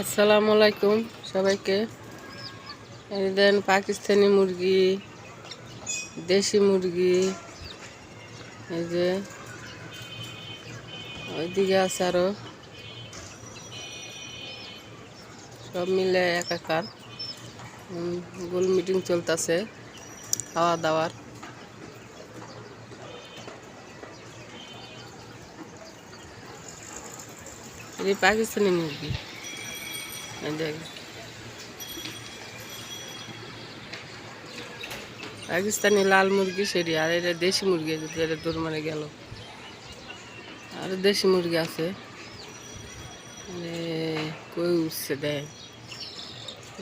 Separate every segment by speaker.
Speaker 1: আসসালামু আলাইকুম সবাইকে। এই দেন পাকিস্তানি মুরগি, দেশি মুরগি, এই যে ওইদিকে আছে আরো, সব মিলে একাকার। গোল মিটিং চলতেছে খাওয়া দাওয়ার। এই পাকিস্তানি মুরগি, এই দেখ পাকিস্তানি লাল মুরগি সেটি, আর এটা দেশি মুরগি। এটা দৌড় মারে গেল। আর দেশি মুরগি আছে, কই উঠছে দেখ,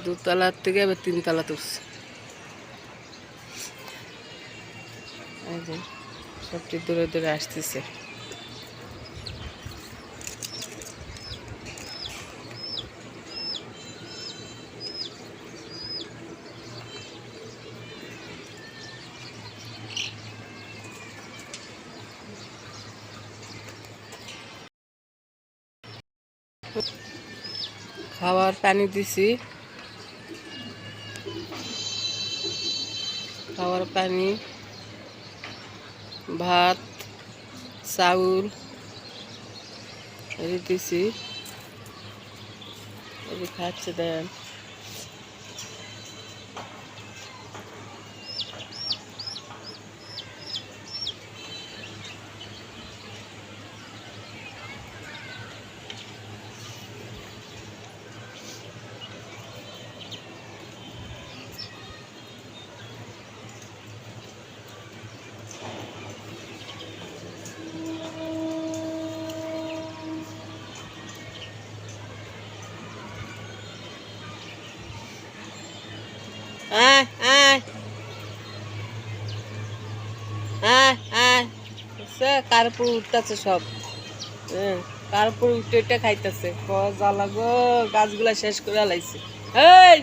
Speaker 1: দুতলার থেকে আবার তিনতলাতে উঠছে। এই যে সবটি দূরে দূরে আসতেছে। খাবার পানি দিছি, খাবার পানি, ভাত, চাউল দিছি, খাচ্ছে দেন। আয় আয় আয় আয়, কার উপর উঠতেছে সব। হ্যাঁ, কার উপর উঠে উঠে খাইতেছে। জ্বালা গো, গাছগুলা শেষ করে লাইছে। এই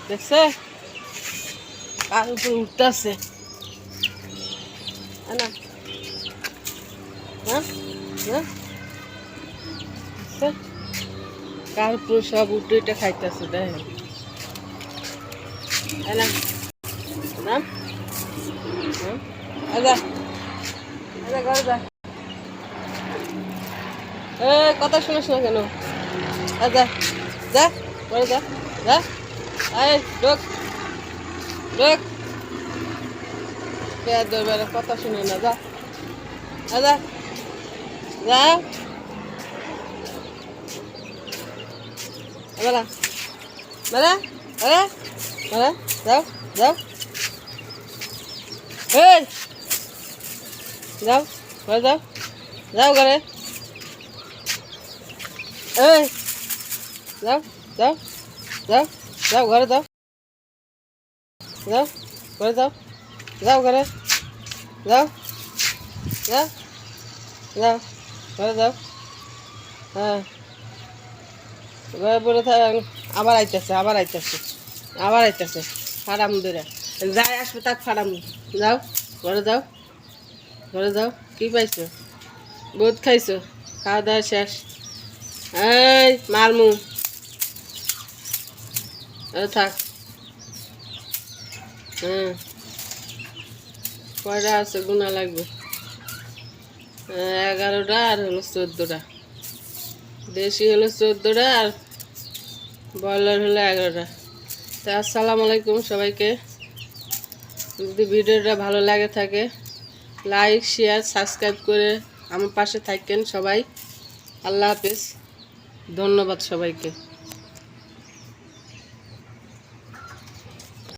Speaker 1: দেখছে কার উপর উঠতেছে না? কার উপর সব উঠে উঠে খাইতেছে দেখেন। কথা শুনিস না কেন? যা যা করে যা যা, ঢোক ঢোক, কথা শুনে না। যা যা যা, বেলা বেলা বেলা বেলা, যাও যাও, এই যাও ঘরে যাও, যাও ঘরে, এই যাও যাও যাও, যাও ঘরে যাও, যাও ঘরে যাও, যাও ঘরে যাও, যাও যাও ঘরে যাও। হ্যাঁ, ঘরে পড়ে থাক। আবার আইতেছে আবার আইতেছে আবার আইতেছে, ফাড়াম ধরে যাই আসবে তাক ফাড়াম। যাও ঘরে যাও, ঘরে যাও। কি পাইছো? বহুত খাইছো, খাওয়া দাওয়া শেষ। এই মারমু, থাক। হ্যাঁ, কয়টা আছে গুণা লাগবে? 11টা, আর হলো 14টা। দেশি হলো 14টা, আর ব্রয়লার হলো 11টা। তা আসসালামু আলাইকুম সবাইকে। যদি ভিডিওটা ভালো লাগে থাকে, লাইক শেয়ার সাবস্ক্রাইব করে আমার পাশে থাকেন সবাই। আল্লাহ হাফেজ, ধন্যবাদ সবাইকে।